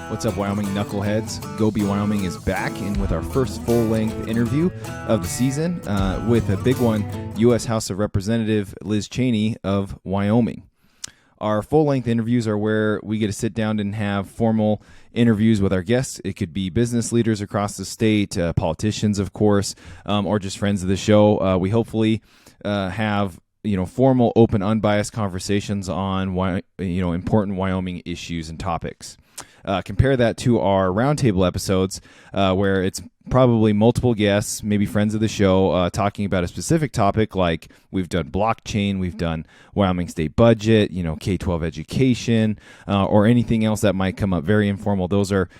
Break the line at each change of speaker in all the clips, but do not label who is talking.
What's up, Wyoming knuckleheads? Go Be Wyoming is back, and with our first full-length interview of the season with a big one, U.S. House of Representative Liz Cheney of Wyoming. Our full-length interviews are where we get to sit down and have formal interviews with our guests. It could be business leaders across the state, politicians, of course, or just friends of the show. We hopefully have formal, open, unbiased conversations on important Wyoming issues and topics. Compare that to our roundtable episodes, where it's probably multiple guests, maybe friends of the show, talking about a specific topic. Like we've done blockchain, we've done Wyoming state budget, K-12 education, or anything else that might come up. Very informal. Those are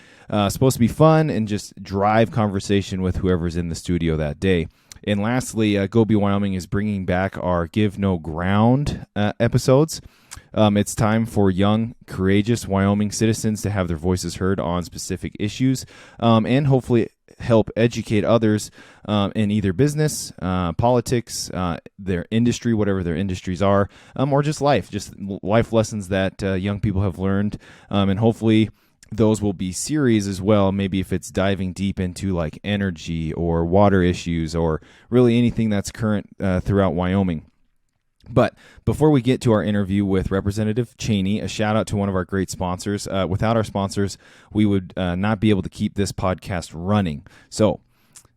supposed to be fun and just drive conversation with whoever's in the studio that day. And lastly, Go Be Wyoming is bringing back our Give No Ground episodes. It's time for young, courageous Wyoming citizens to have their voices heard on specific issues, and hopefully help educate others in either business, politics, their industry, whatever their industries are, or just life lessons that young people have learned, and hopefully those will be series as well, maybe if it's diving deep into like energy or water issues or really anything that's current throughout Wyoming. But before we get to our interview with Representative Cheney, a shout out to one of our great sponsors. Without our sponsors, we would not be able to keep this podcast running. So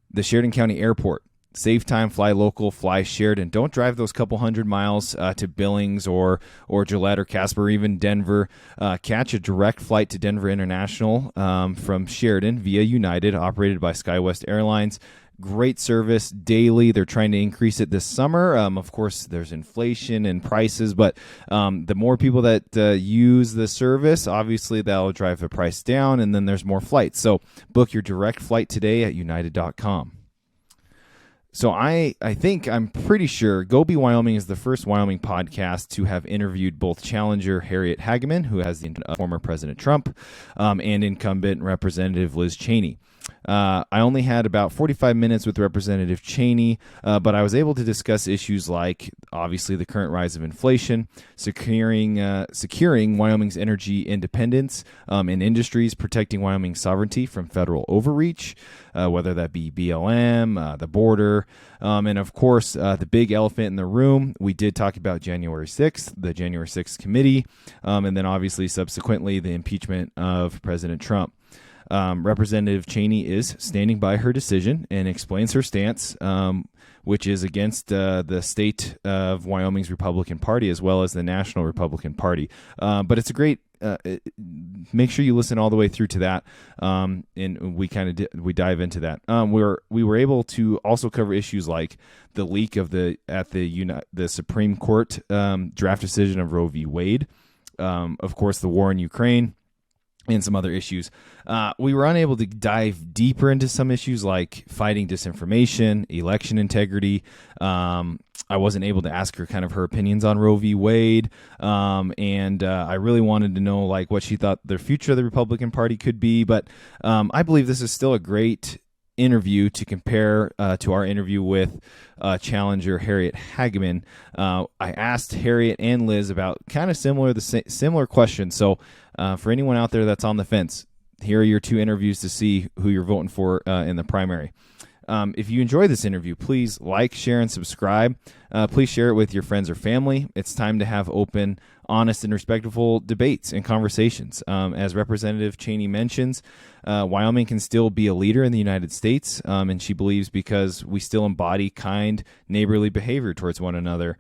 the Sheridan County Airport. Save time, fly local, fly Sheridan. Don't drive those couple hundred miles to Billings or Gillette or Casper or even Denver. Catch a direct flight to Denver International from Sheridan via United, operated by SkyWest Airlines. Great service daily. They're trying to increase it this summer. Of course, there's inflation and prices, but the more people that use the service, obviously that'll drive the price down, and then there's more flights. So book your direct flight today at united.com. So I'm pretty sure Go Be Wyoming is the first Wyoming podcast to have interviewed both challenger Harriet Hageman, who has the former President Trump, and incumbent Representative Liz Cheney. I only had about 45 minutes with Representative Cheney, but I was able to discuss issues like, obviously, the current rise of inflation, securing Wyoming's energy independence in industries, protecting Wyoming's sovereignty from federal overreach, whether that be BLM, the border, and, of course, the big elephant in the room. We did talk about January 6th, the January 6th committee, and then, obviously, subsequently, the impeachment of President Trump. Representative Cheney is standing by her decision and explains her stance, which is against the state of Wyoming's Republican Party as well as the National Republican Party. But it's a great. Make sure you listen all the way through to that, and we dive into that. We were able to also cover issues like the leak of the Supreme Court draft decision of Roe v. Wade, of course, the war in Ukraine, and some other issues. We were unable to dive deeper into some issues like fighting disinformation, election integrity. I wasn't able to ask her kind of her opinions on Roe v. Wade, and I really wanted to know like what she thought the future of the Republican Party could be. But I believe this is still a great interview to compare to our interview with challenger Harriet Hageman. I asked Harriet and Liz about kind of similar questions. So for anyone out there that's on the fence, here are your two interviews to see who you're voting for in the primary. If you enjoy this interview, please like, share, and subscribe. Please share it with your friends or family. It's time to have open, honest, and respectful debates and conversations. As Representative Cheney mentions, Wyoming can still be a leader in the United States, and she believes because we still embody kind, neighborly behavior towards one another,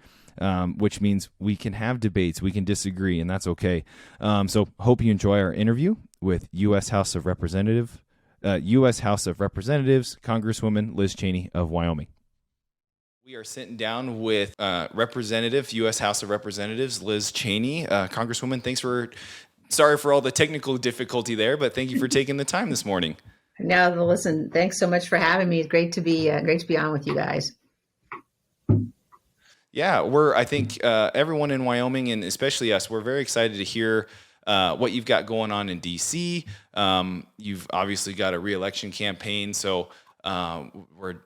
which means we can have debates, we can disagree, and that's okay. So hope you enjoy our interview with U.S. House of Representatives Congresswoman Liz Cheney of Wyoming. We are sitting down with Representative, U.S. House of Representatives Liz Cheney. Congresswoman, sorry for all the technical difficulty there, but thank you for taking the time this morning.
No, listen, thanks so much for having me. It's great to be on with you guys.
Yeah, I think everyone in Wyoming, and especially us, we're very excited to hear what you've got going on in D.C. You've obviously got a re-election campaign, so we're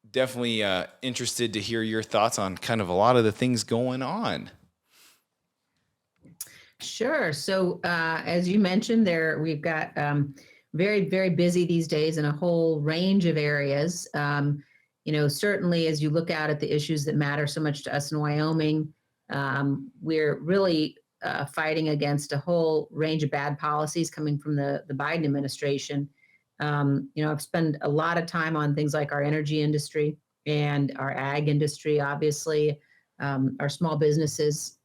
definitely interested to hear your thoughts on kind of a lot of the things going on.
Sure. So, as you mentioned, we've got very, very busy these days in a whole range of areas. Certainly as you look out at the issues that matter so much to us in Wyoming, we're really fighting against a whole range of bad policies coming from the Biden administration. I've spent a lot of time on things like our energy industry and our ag industry, obviously, our small businesses.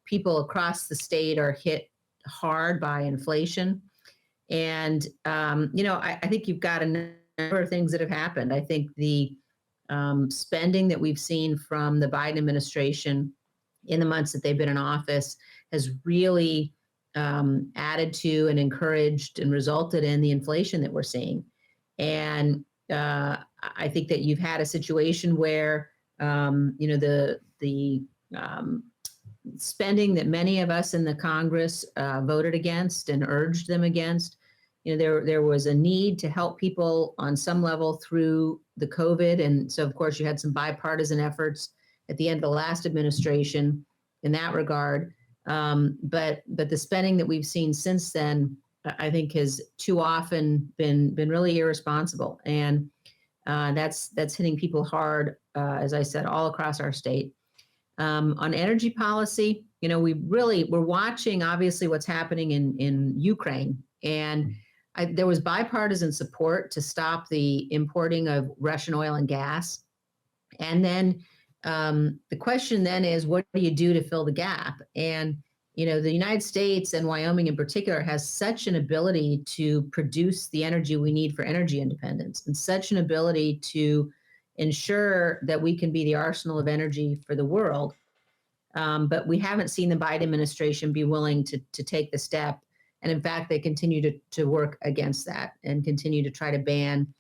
People across the state are hit hard by inflation. And, I think you've got a number of things that have happened. I think the spending that we've seen from the Biden administration in the months that they've been in office has really added to and encouraged and resulted in the inflation that we're seeing. And I think that you've had a situation where, the spending that many of us in the Congress voted against and urged them against. There was a need to help people on some level through the COVID, and so of course you had some bipartisan efforts at the end of the last administration in that regard. But the spending that we've seen since then, I think, has too often been really irresponsible, and that's hitting people hard, as I said, all across our state. On energy policy, we're watching obviously what's happening in Ukraine, and there was bipartisan support to stop the importing of Russian oil and gas. And then the question then is, what do you do to fill the gap? And the United States and Wyoming in particular has such an ability to produce the energy we need for energy independence, and such an ability to ensure that we can be the arsenal of energy for the world. But we haven't seen the Biden administration be willing to take the step. And in fact, they continue to work against that and continue to try to ban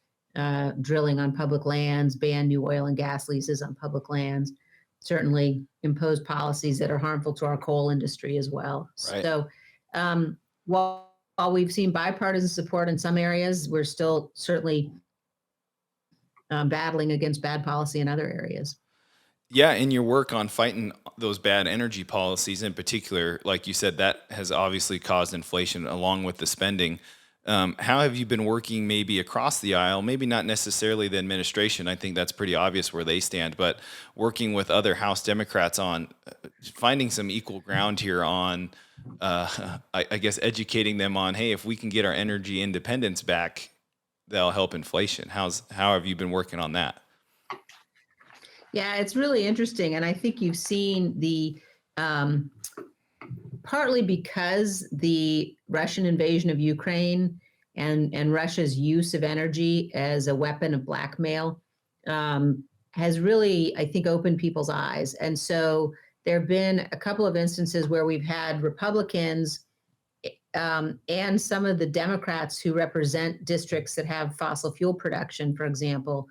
drilling on public lands, ban new oil and gas leases on public lands, certainly impose policies that are harmful to our coal industry as well. Right. So while we've seen bipartisan support in some areas, we're still certainly battling against bad policy in other areas.
Yeah, in your work on fighting those bad energy policies in particular, like you said, that has obviously caused inflation along with the spending. How have you been working maybe across the aisle, maybe not necessarily the administration? I think that's pretty obvious where they stand, but working with other House Democrats on finding some equal ground here on, I guess, educating them on, hey, if we can get our energy independence back, that'll help inflation. How have you been working on that?
Yeah, it's really interesting. And I think you've seen partly because the Russian invasion of Ukraine and Russia's use of energy as a weapon of blackmail has really, I think, opened people's eyes. And so there have been a couple of instances where we've had Republicans and some of the Democrats who represent districts that have fossil fuel production, for example,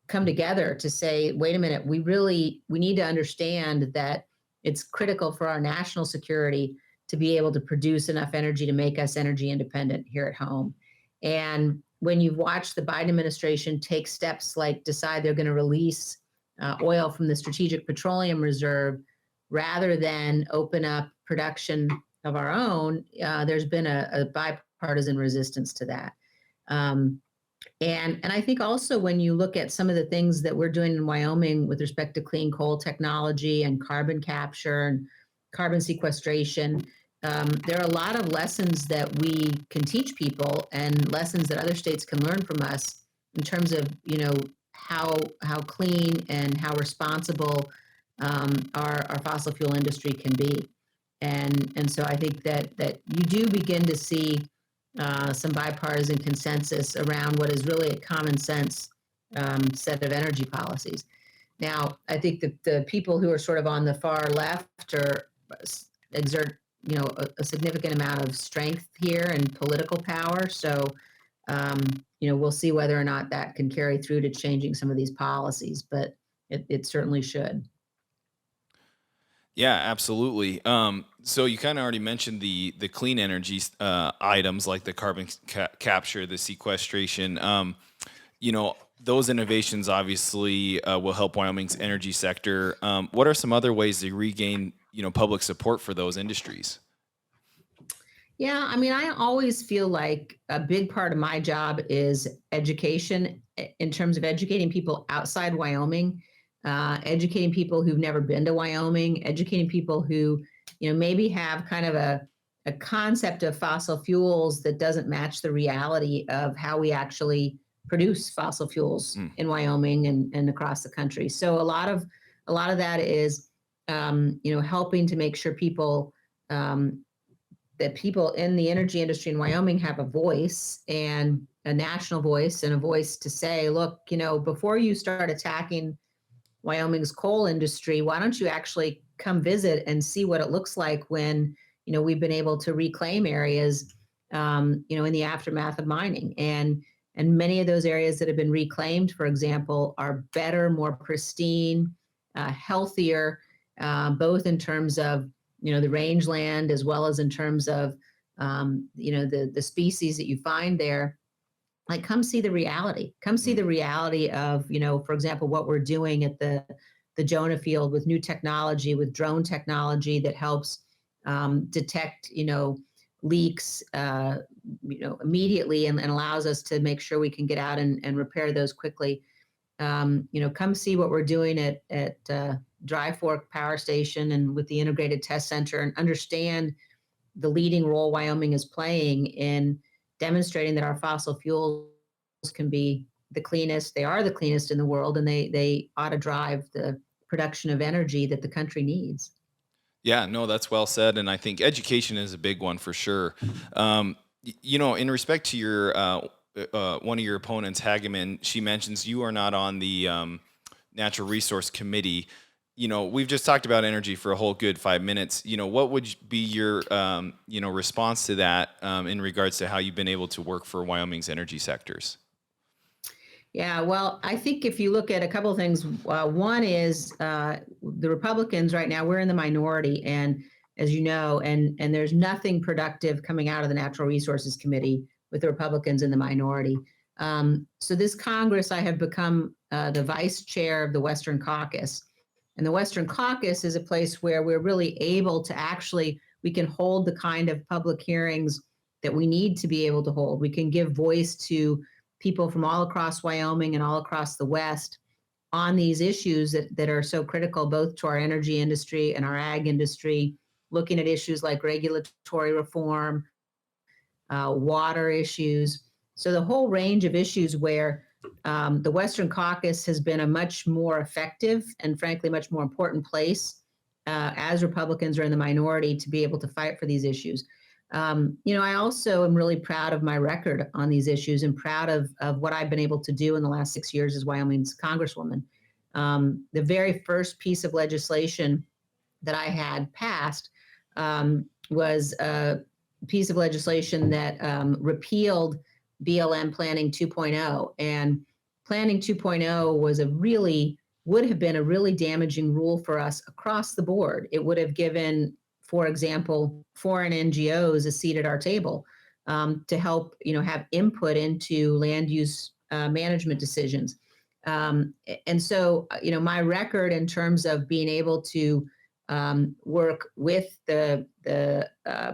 come together to say, wait a minute, we need to understand that it's critical for our national security to be able to produce enough energy to make us energy independent here at home. And when you've watched the Biden administration take steps like decide they're going to release oil from the Strategic Petroleum Reserve rather than open up production of our own, there's been a bipartisan resistance to that. And I think also when you look at some of the things that we're doing in Wyoming with respect to clean coal technology and carbon capture and carbon sequestration, there are a lot of lessons that we can teach people and lessons that other states can learn from us in terms of, how clean and how responsible our fossil fuel industry can be. And so I think that you do begin to see some bipartisan consensus around what is really a common sense set of energy policies. Now, I think that the people who are sort of on the far left exert, a significant amount of strength here and political power. So, we'll see whether or not that can carry through to changing some of these policies, but it certainly should.
Yeah, absolutely. So you kind of already mentioned the clean energy items like the carbon capture, the sequestration. Those innovations obviously will help Wyoming's energy sector. What are some other ways to regain, public support for those industries?
Yeah, I mean, I always feel like a big part of my job is education in terms of educating people outside Wyoming, educating people who've never been to Wyoming, educating people who, maybe have kind of a concept of fossil fuels that doesn't match the reality of how we actually produce fossil fuels in Wyoming and across the country. So a lot of that is, helping to make sure um, that people in the energy industry in Wyoming have a voice, and a national voice, and a voice to say, look, before you start attacking Wyoming's coal industry, why don't you actually come visit and see what it looks like when, we've been able to reclaim areas, in the aftermath of mining. And many of those areas that have been reclaimed, for example, are better, more pristine, healthier, both in terms of the rangeland, as well as in terms of the species that you find there. Like, come see the reality. Come see the reality of, for example, what we're doing at the Jonah field with new technology, with drone technology that helps detect leaks immediately, and allows us to make sure we can get out and repair those quickly. Come see what we're doing at Dry Fork Power Station and with the Integrated Test Center, and understand the leading role Wyoming is playing in demonstrating that our fossil fuels can be the cleanest. They are the cleanest in the world, and they ought to drive the production of energy that the country needs.
Yeah, no, that's well said, and I think education is a big one for sure. In respect to your one of your opponents, Hageman, she mentions you are not on the Natural Resource Committee. We've just talked about energy for a whole good 5 minutes. What would be your response to that in regards to how you've been able to work for Wyoming's energy sectors?
Yeah, well, I think if you look at a couple of things, one is the Republicans right now, we're in the minority, and as you know, and there's nothing productive coming out of the Natural Resources Committee with the Republicans in the minority. So this Congress, I have become the vice chair of the Western Caucus. And the Western Caucus is a place where we're really able to we can hold the kind of public hearings that we need to be able to hold. We can give voice to people from all across Wyoming and all across the West on these issues that are so critical, both to our energy industry and our ag industry, looking at issues like regulatory reform, water issues. So the whole range of issues where the Western Caucus has been a much more effective and frankly much more important place as Republicans are in the minority to be able to fight for these issues. I also am really proud of my record on these issues, and proud of what I've been able to do in the last 6 years as Wyoming's Congresswoman. The very first piece of legislation that I had passed was a piece of legislation that repealed BLM Planning 2.0. And Planning 2.0 would have been a really damaging rule for us across the board. It would have given, for example, foreign NGOs a seat at our table to help, have input into land use management decisions. And so, my record in terms of being able to work with the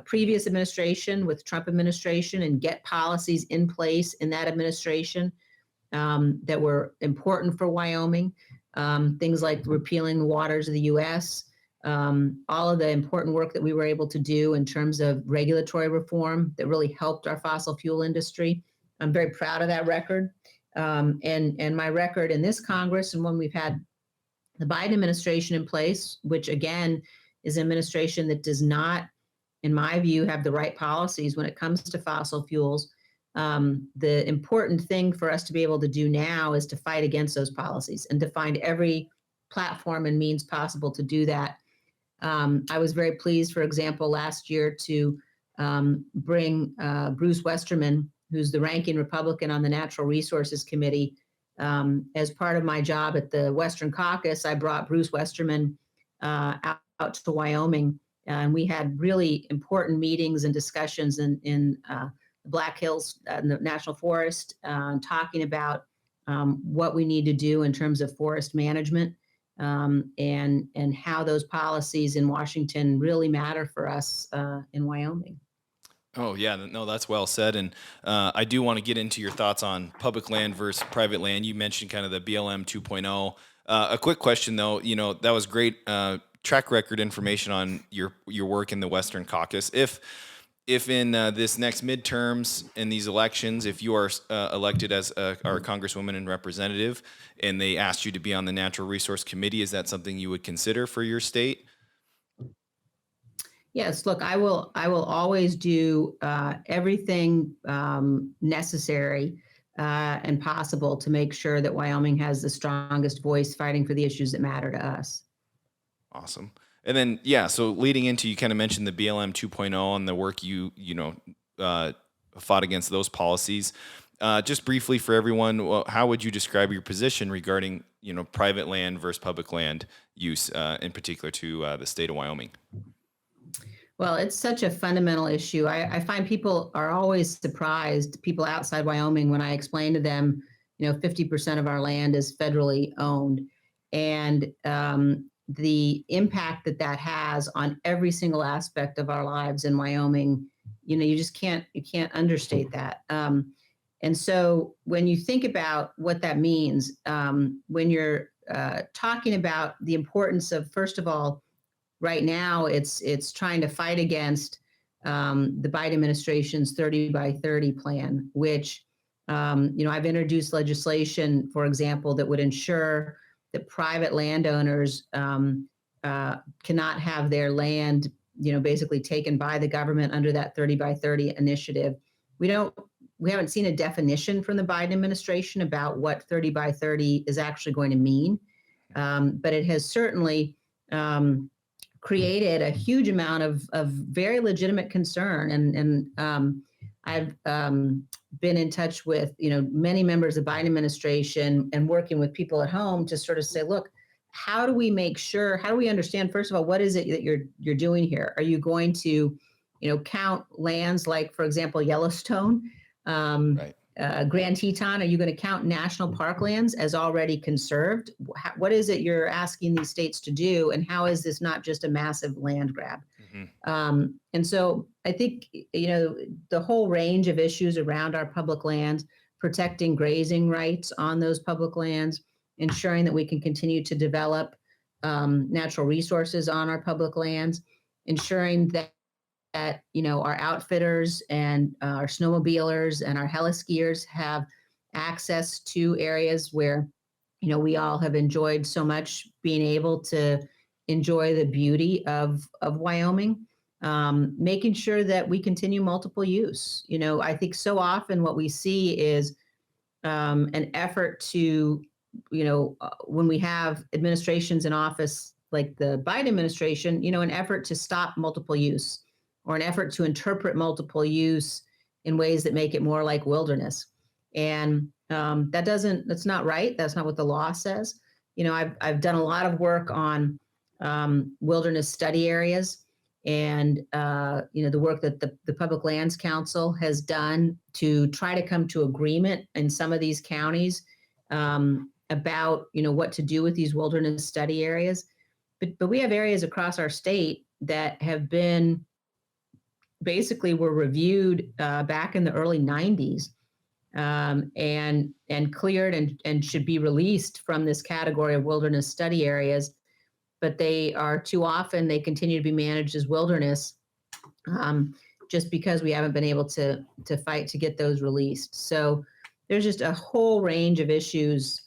previous administration, with Trump administration, and get policies in place in that administration that were important for Wyoming, things like repealing the waters of the U.S., all of the important work that we were able to do in terms of regulatory reform that really helped our fossil fuel industry. I'm very proud of that record. And my record in this Congress, and when we've had the Biden administration in place, which again is an administration that does not, in my view, have the right policies when it comes to fossil fuels. The important thing for us to be able to do now is to fight against those policies and to find every platform and means possible to do that. I was very pleased, for example, last year to bring Bruce Westerman, who's the ranking Republican on the Natural Resources Committee. As part of my job at the Western Caucus, I brought Bruce Westerman out to Wyoming, and we had really important meetings and discussions in the Black Hills the National Forest, talking about what we need to do in terms of forest management, and how those policies in Washington really matter for us in Wyoming.
Oh yeah, no, that's well said. And I do want to get into your thoughts on public land versus private land. You mentioned kind of the BLM 2.0. A quick question though, that was great track record information on your work in the Western Caucus. If in this next midterms in these elections, if you are elected as our congresswoman and representative, and they asked you to be on the Natural Resource Committee, is that something you would consider for your state?
Yes, look, I will always do everything necessary and possible to make sure that Wyoming has the strongest voice fighting for the issues that matter to us.
Awesome. And then, yeah, so leading into, you kind of mentioned the BLM 2.0 and the work uh, fought against those policies. Just briefly for everyone, how would you describe your position regarding, private land versus public land use, in particular to the state of Wyoming?
Well, it's such a fundamental issue. I find people are always surprised, people outside Wyoming, when I explain to them, 50% of our land is federally owned. And the impact that that has on every single aspect of our lives in Wyoming, you just you can't understate that. And so when you think about what that means, when you're talking about the importance of, first of all, right now it's trying to fight against the Biden administration's 30 by 30 plan, which I've introduced legislation, for example, that would ensure that private landowners cannot have their land, basically taken by the government under that 30 by 30 initiative. We haven't seen a definition from the Biden administration about what 30 by 30 is actually going to mean, but it has certainly created a huge amount of very legitimate concern. And I've been in touch with, many members of the Biden administration and working with people at home to sort of say, look, how do we understand, first of all, what is it that you're doing here? Are you going to, count lands like, for example, Yellowstone,
Right.
Grand Teton? Are you going to count national park lands as already conserved? What is it you're asking these states to do? And how is this not just a massive land grab?
Mm-hmm.
And so I think, the whole range of issues around our public lands, protecting grazing rights on those public lands, ensuring that we can continue to develop natural resources on our public lands, ensuring that our outfitters and our snowmobilers and our heliskiers have access to areas where we all have enjoyed so much being able to enjoy the beauty of Wyoming. Making sure that we continue multiple use. I think so often what we see is an effort to, when we have administrations in office like the Biden administration, an effort to stop multiple use, or an effort to interpret multiple use in ways that make it more like wilderness. And that's not right. That's not what the law says. I've done a lot of work on wilderness study areas, and the work that the Public Lands Council has done to try to come to agreement in some of these counties about what to do with these wilderness study areas. But we have areas across our state that have been basically were reviewed back in the early 90s and cleared and should be released from this category of wilderness study areas. But they continue to be managed as wilderness just because we haven't been able to fight to get those released. So there's just a whole range of issues.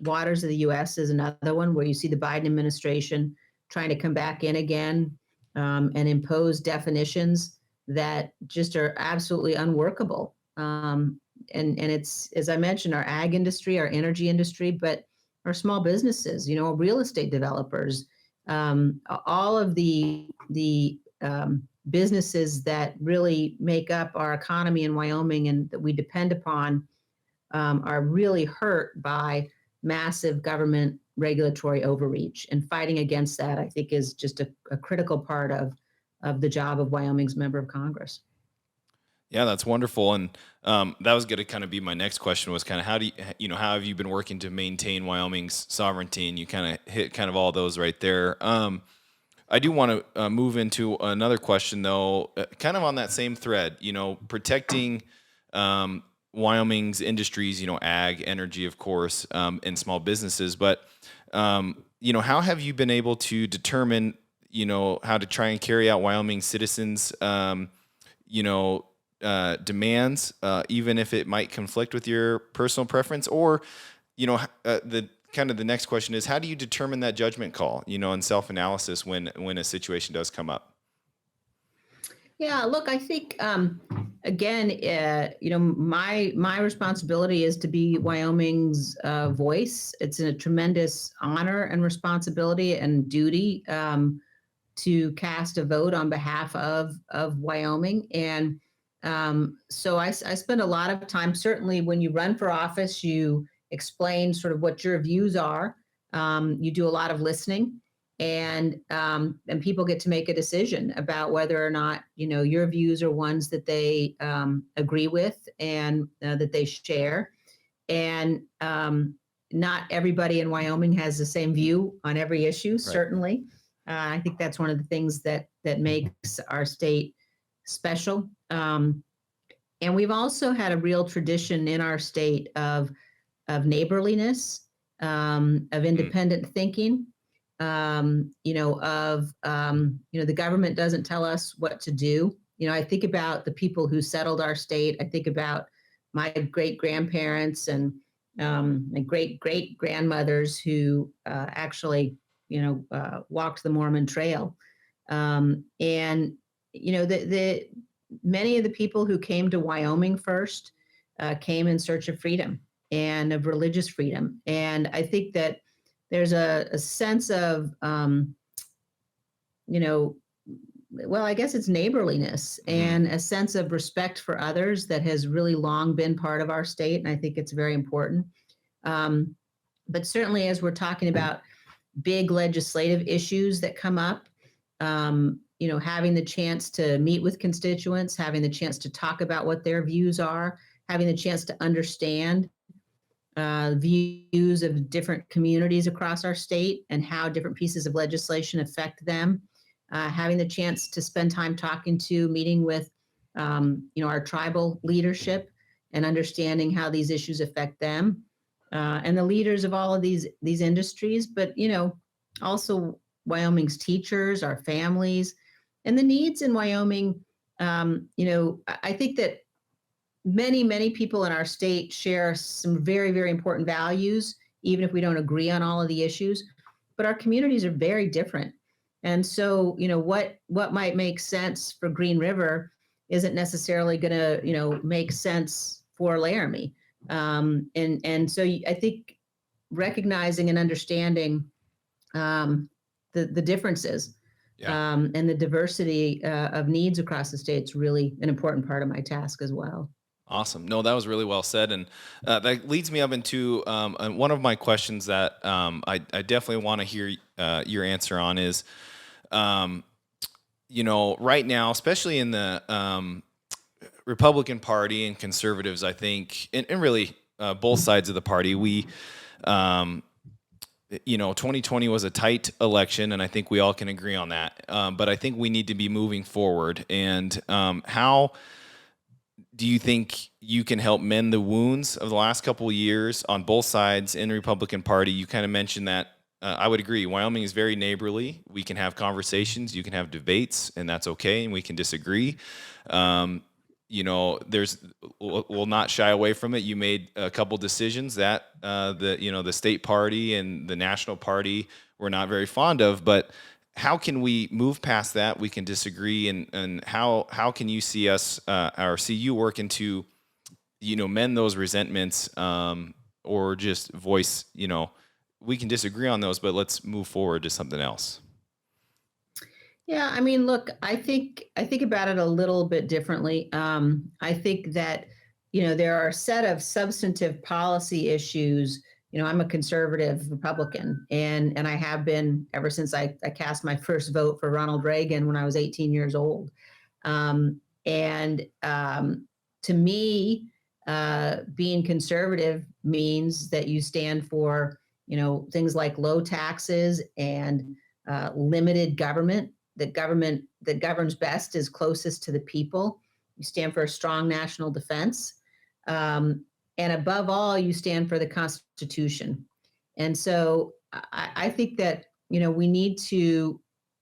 Waters of the U.S. is another one where you see the Biden administration trying to come back in again and impose definitions that just are absolutely unworkable. And it's, as I mentioned, our ag industry, our energy industry, but our small businesses, real estate developers, all of the businesses that really make up our economy in Wyoming and that we depend upon are really hurt by massive government regulatory overreach. And fighting against that, I think, is just a critical part of the job of Wyoming's member of Congress.
Yeah, that's wonderful. And that was going to kind of be my next question, was kind of how have you been working to maintain Wyoming's sovereignty? And you kind of hit kind of all those right there. I do want to move into another question, though, kind of on that same thread. Protecting Wyoming's industries, ag, energy, of course, and small businesses. But how have you been able to determine, how to try and carry out Wyoming citizens, demands, even if it might conflict with your personal preference? Or, the next question is, how do you determine that judgment call, and self-analysis when a situation does come up?
Yeah, look, I think again, my responsibility is to be Wyoming's voice. It's a tremendous honor and responsibility and duty to cast a vote on behalf of Wyoming. And so I spend a lot of time. Certainly, when you run for office, you explain sort of what your views are. You do a lot of listening, and people get to make a decision about whether or not your views are ones that they agree with and that they share. And not everybody in Wyoming has the same view on every issue. Right. Certainly, I think that's one of the things that makes our state special. And we've also had a real tradition in our state of neighborliness, of independent thinking. The government doesn't tell us what to do. I think about the people who settled our state. I think about my great grandparents and my great grandmothers who actually, walked the Mormon Trail. And many of the people who came to Wyoming first came in search of freedom and of religious freedom. And I think that there's a sense of, well, I guess it's neighborliness and a sense of respect for others that has really long been part of our state. And I think it's very important. But certainly as we're talking about big legislative issues that come up, having the chance to meet with constituents, having the chance to talk about what their views are, having the chance to understand views of different communities across our state and how different pieces of legislation affect them, having the chance to spend time meeting with, our tribal leadership and understanding how these issues affect them, and the leaders of all of these industries, but, also Wyoming's teachers, our families, and the needs in Wyoming. I think that many people in our state share some very, very important values, even if we don't agree on all of the issues, but our communities are very different. And so, what might make sense for Green River isn't necessarily going to, make sense for Laramie. And so I think recognizing and understanding the differences, and the diversity of needs across the state is really an important part of my task as well.
Awesome. No, that was really well said. And that leads me up into one of my questions that I definitely want to hear your answer on is, right now, especially in the Republican Party and conservatives, I think, and really both sides of the party, 2020 was a tight election, and I think we all can agree on that. But I think we need to be moving forward. And how do you think you can help mend the wounds of the last couple of years on both sides in the Republican Party? You kind of mentioned that. I would agree. Wyoming is very neighborly. We can have conversations. You can have debates, and that's okay, and we can disagree. We'll not shy away from it. You made a couple decisions that the state party and the national party were not very fond of, but how can we move past that? We can disagree, and how can you see us or see you working to, mend those resentments, or just voice, we can disagree on those, but let's move forward to something else.
Yeah, I mean, look, I think about it a little bit differently. I think that, there are a set of substantive policy issues. I'm a conservative Republican, and I have been ever since I cast my first vote for Ronald Reagan when I was 18 years old. To me, being conservative means that you stand for, things like low taxes and limited government. That government that governs best is closest to the people. You stand for a strong national defense. And above all, you stand for the Constitution. And so I think that, we need to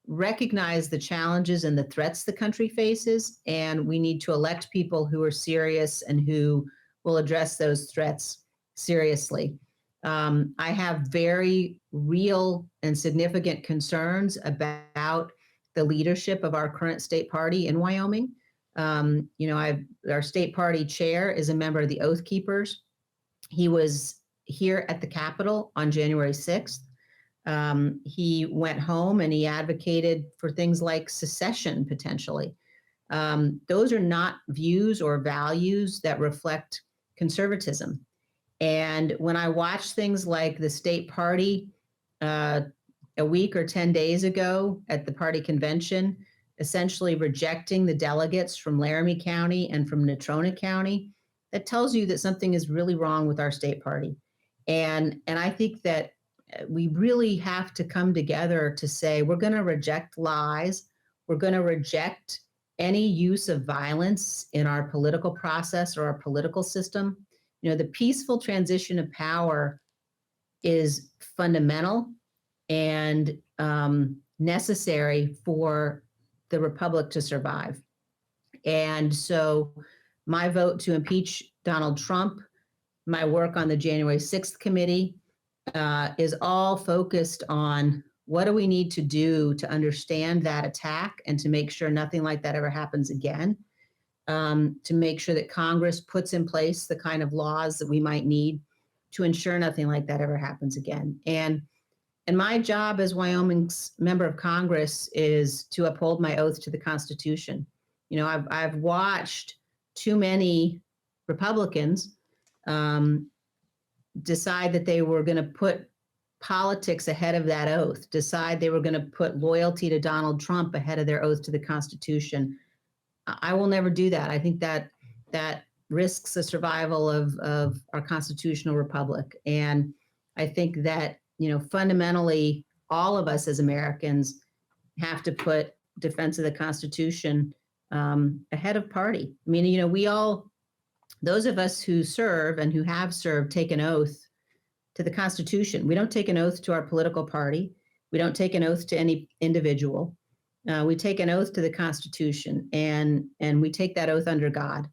recognize the challenges and the threats the country faces, and we need to elect people who are serious and who will address those threats seriously. I have very real and significant concerns about the leadership of our current state party in Wyoming. Our state party chair is a member of the Oath Keepers. He was here at the Capitol on January 6th. He went home and he advocated for things like secession potentially. Those are not views or values that reflect conservatism. And when I watch things like the state party a week or 10 days ago at the party convention, essentially rejecting the delegates from Laramie County and from Natrona County, that tells you that something is really wrong with our state party. And I think that we really have to come together to say, we're going to reject lies. We're going to reject any use of violence in our political process or our political system. The peaceful transition of power is fundamental and necessary for the republic to survive. And so my vote to impeach Donald Trump, my work on the January 6th committee, is all focused on what do we need to do to understand that attack and to make sure nothing like that ever happens again, to make sure that Congress puts in place the kind of laws that we might need to ensure nothing like that ever happens again. And my job as Wyoming's member of Congress is to uphold my oath to the Constitution. I've watched too many Republicans decide that they were going to put politics ahead of that oath, decide they were going to put loyalty to Donald Trump ahead of their oath to the Constitution. I will never do that. I think that risks the survival of our constitutional republic. And I think that, fundamentally, all of us as Americans have to put defense of the Constitution ahead of party. I mean, we all, those of us who serve and who have served, take an oath to the Constitution. We don't take an oath to our political party. We don't take an oath to any individual. We take an oath to the Constitution, and we take that oath under God.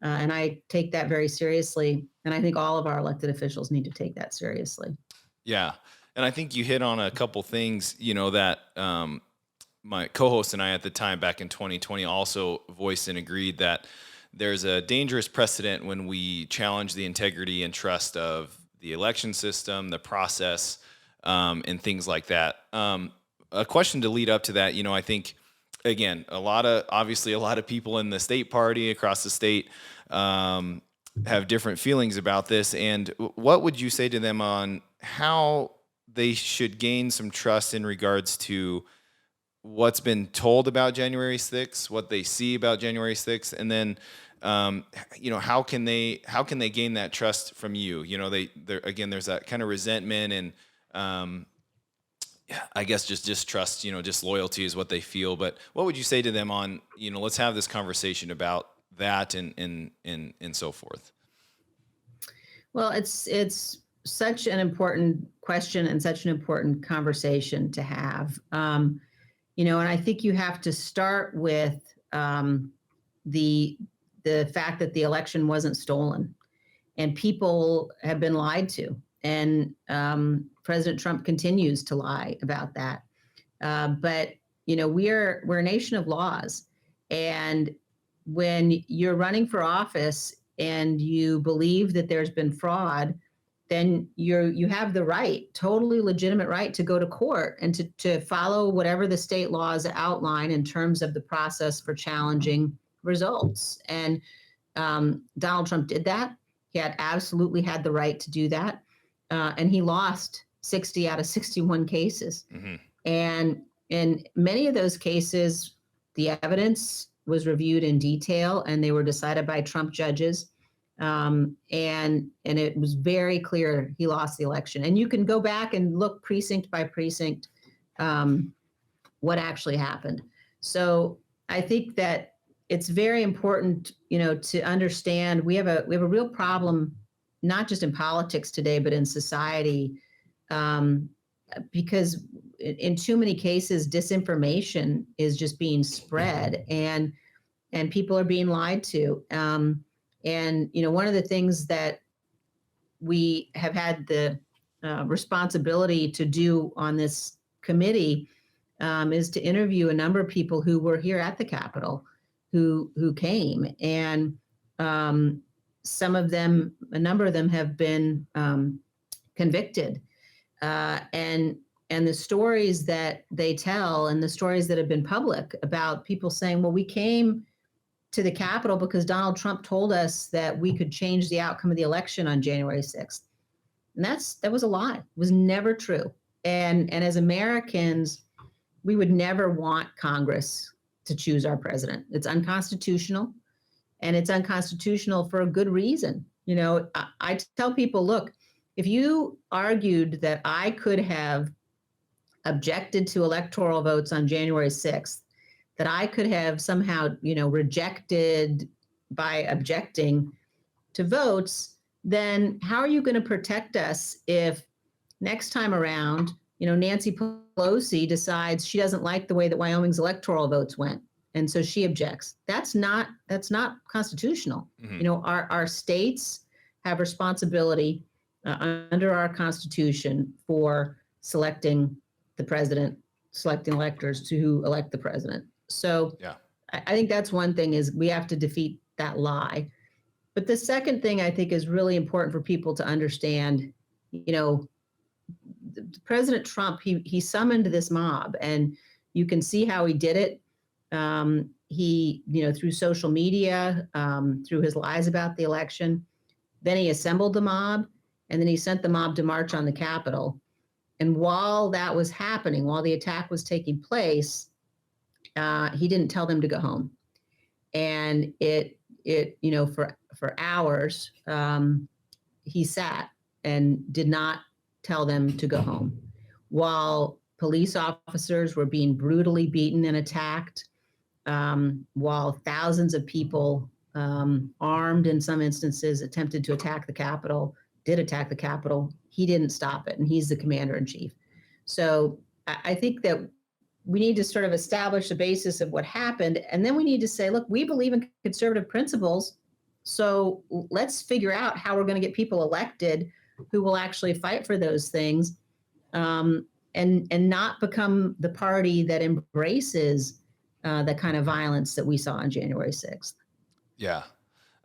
And I take that very seriously. And I think all of our elected officials need to take that seriously.
Yeah. And I think you hit on a couple things, that my co-host and I at the time back in 2020 also voiced and agreed that there's a dangerous precedent when we challenge the integrity and trust of the election system, the process, and things like that. A question to lead up to that, I think, again, a lot of people in the state party across the state have different feelings about this. And what would you say to them on how they should gain some trust in regards to what's been told about January 6th, what they see about January 6th, and then how can they gain that trust from you? Again, there's that kind of resentment and I guess just distrust, disloyalty is what they feel. But what would you say to them on, let's have this conversation about that and so forth?
Well, it's such an important question and such an important conversation to have. And I think you have to start with the fact that the election wasn't stolen and people have been lied to. And President Trump continues to lie about that. But we're a nation of laws, and when you're running for office and you believe that there's been fraud, then you have the right, totally legitimate right, to go to court and to follow whatever the state laws outline in terms of the process for challenging results. And Donald Trump did that. He absolutely had the right to do that. And he lost 60 out of 61 cases. Mm-hmm. And in many of those cases, the evidence was reviewed in detail and they were decided by Trump judges. And it was very clear he lost the election. And you can go back and look precinct by precinct what actually happened. So I think that it's very important, to understand we have a real problem, not just in politics today, but in society, um, because in too many cases, disinformation is just being spread, and people are being lied to. And one of the things that we have had the responsibility to do on this committee is to interview a number of people who were here at the Capitol, who came, and some of them, a number of them, have been convicted, and the stories that they tell, and the stories that have been public about people saying, "Well, we came to the Capitol because Donald Trump told us that we could change the outcome of the election on January 6th." And that was a lie. It was never true. And as Americans, we would never want Congress to choose our president. It's unconstitutional, and it's unconstitutional for a good reason. I tell people, look, if you argued that I could have objected to electoral votes on January 6th, that I could have somehow, rejected by objecting to votes, then how are you going to protect us if next time around, Nancy Pelosi decides she doesn't like the way that Wyoming's electoral votes went, and so she objects? That's not constitutional.
Mm-hmm.
Our states have responsibility under our Constitution for selecting the president, selecting electors to elect the president. So
Yeah.
I think that's one thing, is we have to defeat that lie. But the second thing I think is really important for people to understand, President Trump, he summoned this mob, and you can see how he did it. He, through social media, through his lies about the election. Then he assembled the mob, and then he sent the mob to march on the Capitol. And while that was happening, while the attack was taking place, he didn't tell them to go home. And it for hours, he sat and did not tell them to go home, while police officers were being brutally beaten and attacked, while thousands of people, armed in some instances, attempted to attack the Capitol, did attack the Capitol. He didn't stop it, and he's the commander in chief. So I think that we need to sort of establish the basis of what happened, and then we need to say, look, we believe in conservative principles, so let's figure out how we're going to get people elected who will actually fight for those things, and not become the party that embraces the kind of violence that we saw on January 6th.
Yeah.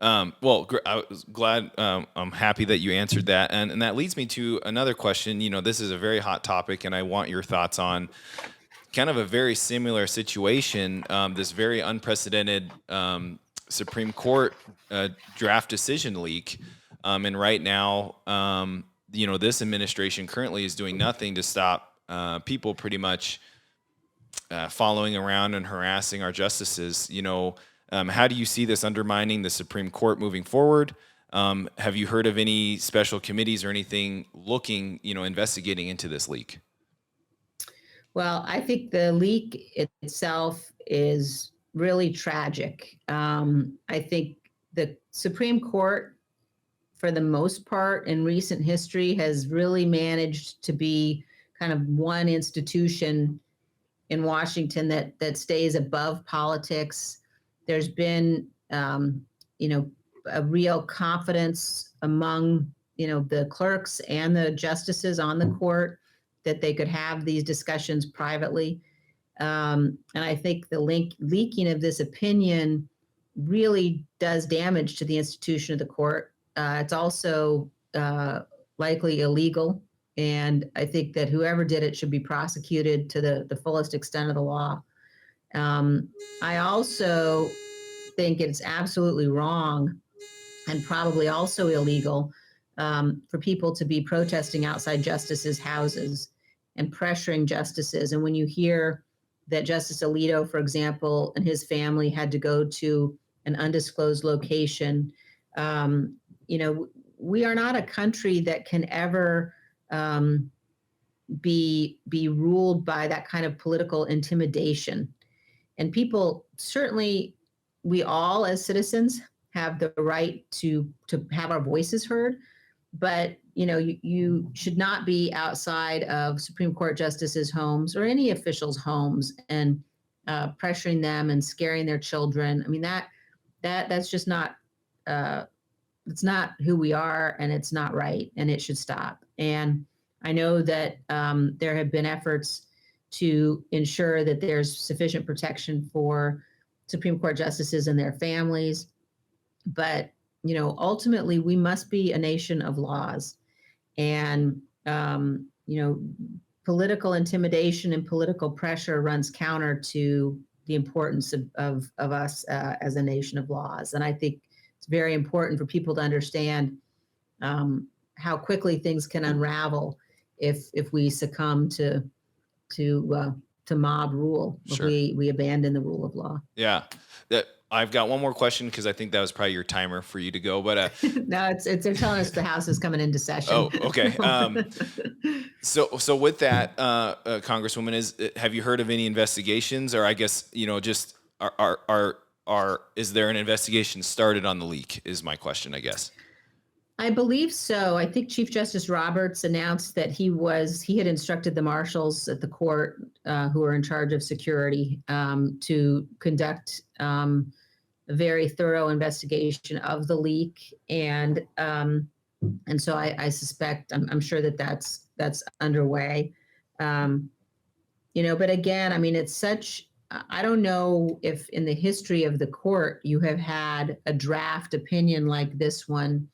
Well, I was glad. I'm happy that you answered that, and that leads me to another question. This is a very hot topic, and I want your thoughts on kind of a very similar situation. This very unprecedented Supreme Court draft decision leak, and right now, this administration currently is doing nothing to stop people pretty much following around and harassing our justices. How do you see this undermining the Supreme Court moving forward? Have you heard of any special committees or anything looking, investigating into this leak?
Well, I think the leak itself is really tragic. I think the Supreme Court, for the most part, in recent history, has really managed to be kind of one institution in Washington that stays above politics. There's been, a real confidence among, the clerks and the justices on the court that they could have these discussions privately. And I think the leaking of this opinion really does damage to the institution of the court. It's also likely illegal. And I think that whoever did it should be prosecuted to the fullest extent of the law. I also think it's absolutely wrong, and probably also illegal, for people to be protesting outside justices' houses and pressuring justices. And when you hear that Justice Alito, for example, and his family had to go to an undisclosed location, we are not a country that can ever be ruled by that kind of political intimidation. And people, certainly, we all as citizens have the right to have our voices heard, but you should not be outside of Supreme Court justices' homes or any officials' homes and pressuring them and scaring their children. I mean, that's just not it's not who we are, and it's not right, and it should stop. And I know that there have been efforts to ensure that there's sufficient protection for Supreme Court justices and their families, but ultimately we must be a nation of laws, and political intimidation and political pressure runs counter to the importance of us as a nation of laws. And I think it's very important for people to understand how quickly things can unravel if we succumb to mob rule,
Sure.
if we abandon the rule of law.
Yeah. I've got one more question because I think that was probably your timer for you to go. But
no, it's they're telling us the House is coming into session.
Oh, okay. So with that, Congresswoman, have you heard of any investigations, or I guess just is there an investigation started on the leak? Is my question, I guess.
I believe so. I think Chief Justice Roberts announced that he had instructed the marshals at the court who are in charge of security to conduct a very thorough investigation of the leak, and so I suspect, I'm sure that's underway. But again, I mean, it's such. I don't know if in the history of the court you have had a draft opinion like this one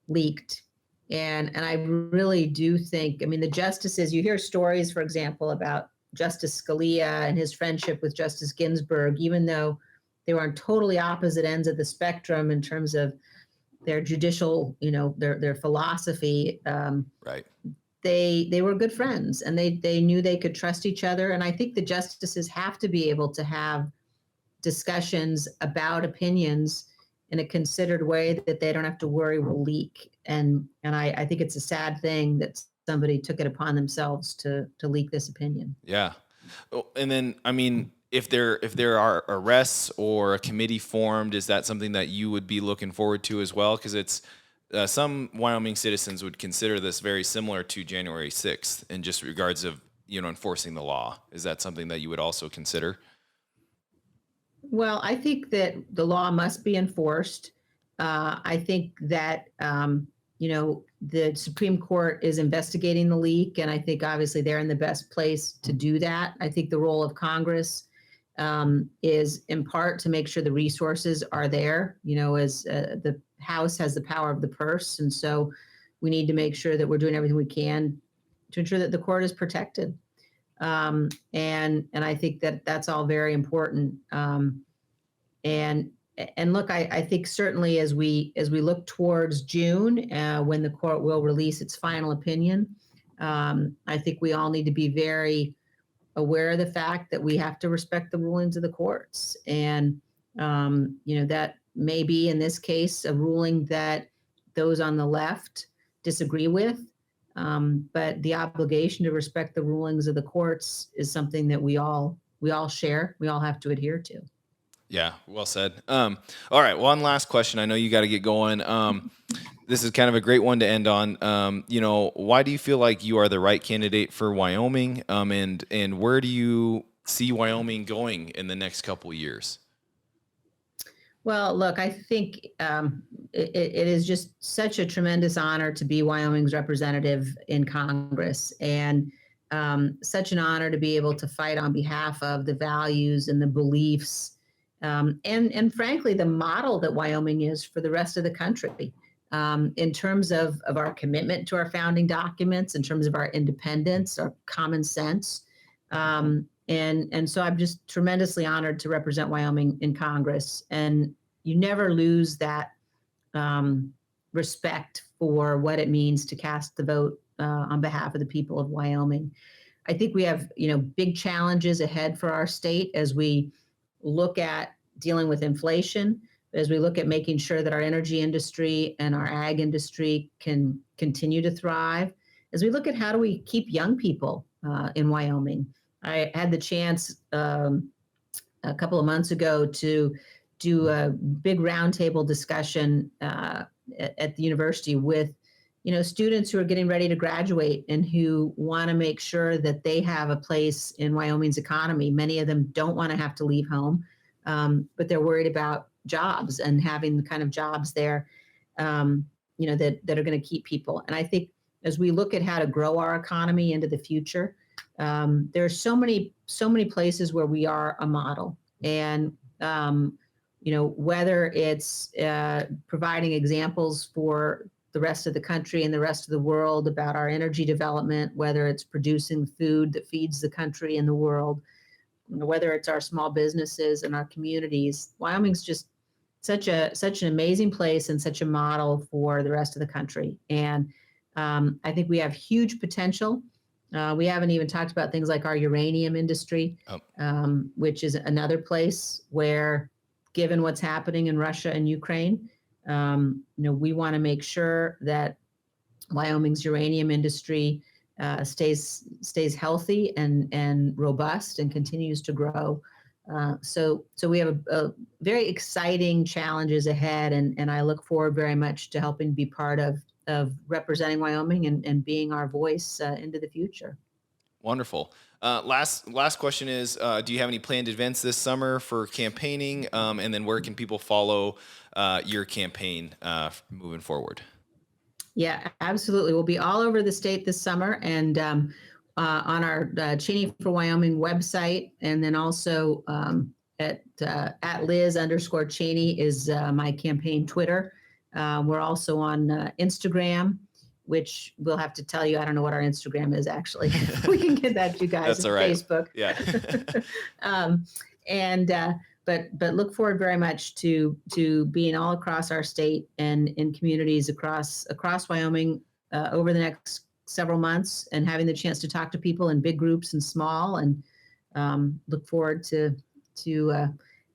leaked. And I really do think, I mean, the justices, you hear stories, for example, about Justice Scalia and his friendship with Justice Ginsburg, even though they were on totally opposite ends of the spectrum in terms of their judicial, their philosophy.
Right.
They were good friends, and they knew they could trust each other. And I think the justices have to be able to have discussions about opinions in a considered way that they don't have to worry will leak. And I think it's a sad thing that somebody took it upon themselves to leak this opinion.
Yeah. And then, I mean, if there are arrests or a committee formed, is that something that you would be looking forward to as well? Because it's some Wyoming citizens would consider this very similar to January 6th in just regards of enforcing the law. Is that something that you would also consider?
Well, I think that the law must be enforced. I think that, the Supreme Court is investigating the leak, and I think obviously they're in the best place to do that. I think the role of Congress is in part to make sure the resources are there, as the House has the power of the purse. And so we need to make sure that we're doing everything we can to ensure that the court is protected. And I think that that's all very important. And look, I think certainly as we look towards June, when the court will release its final opinion, I think we all need to be very aware of the fact that we have to respect the rulings of the courts. And that may be in this case a ruling that those on the left disagree with. But the obligation to respect the rulings of the courts is something that we all share. We all have to adhere to.
Yeah, well said. All right, one last question. I know you got to get going. This is kind of a great one to end on. Why do you feel like you are the right candidate for Wyoming? And where do you see Wyoming going in the next couple of years?
Well, look, I think it is just such a tremendous honor to be Wyoming's representative in Congress, and such an honor to be able to fight on behalf of the values and the beliefs and frankly, the model that Wyoming is for the rest of the country, in terms of our commitment to our founding documents, in terms of our independence, our common sense. And so I'm just tremendously honored to represent Wyoming in Congress. And you never lose that respect for what it means to cast the vote on behalf of the people of Wyoming. I think we have, big challenges ahead for our state as we look at dealing with inflation, as we look at making sure that our energy industry and our ag industry can continue to thrive, as we look at how do we keep young people in Wyoming. I had the chance a couple of months ago to do a big roundtable discussion at the university with students who are getting ready to graduate and who want to make sure that they have a place in Wyoming's economy. Many of them don't want to have to leave home, but they're worried about jobs and having the kind of jobs there, that are going to keep people. And I think as we look at how to grow our economy into the future, there are so many places where we are a model, and whether it's providing examples for the rest of the country and the rest of the world about our energy development, whether it's producing food that feeds the country and the world, whether it's our small businesses and our communities. Wyoming's just such an amazing place and such a model for the rest of the country. And I think we have huge potential. We haven't even talked about things like our uranium industry, which is another place where, given what's happening in Russia and Ukraine, we want to make sure that Wyoming's uranium industry stays healthy and robust and continues to grow. So we have a very exciting challenges ahead, and I look forward very much to helping be part of representing Wyoming and being our voice into the future.
Wonderful. Last question is, do you have any planned events this summer for campaigning? And then where can people follow your campaign moving forward?
Yeah, absolutely. We'll be all over the state this summer, and on our Cheney for Wyoming website, and then also at Liz_Cheney is my campaign Twitter. We're also on Instagram, which we'll have to tell you. I don't know what our Instagram is actually. We can get that to you guys.
That's all right.
Facebook.
Yeah.
But look forward very much to being all across our state and in communities across Wyoming over the next several months, and having the chance to talk to people in big groups and small, and look forward to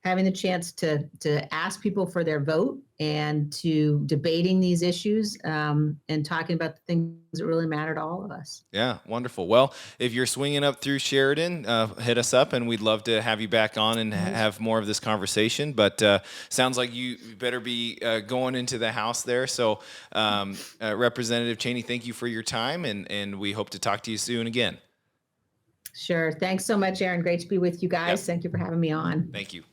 having the chance to ask people for their vote, and to debating these issues, and talking about the things that really matter to all of us.
Yeah, wonderful. Well, if you're swinging up through Sheridan, hit us up, and we'd love to have you back on and have more of this conversation. But sounds like you better be going into the house there. So, Representative Cheney, thank you for your time, and we hope to talk to you soon again.
Sure. Thanks so much, Aaron. Great to be with you guys.
Yep.
Thank you for having me on.
Thank you.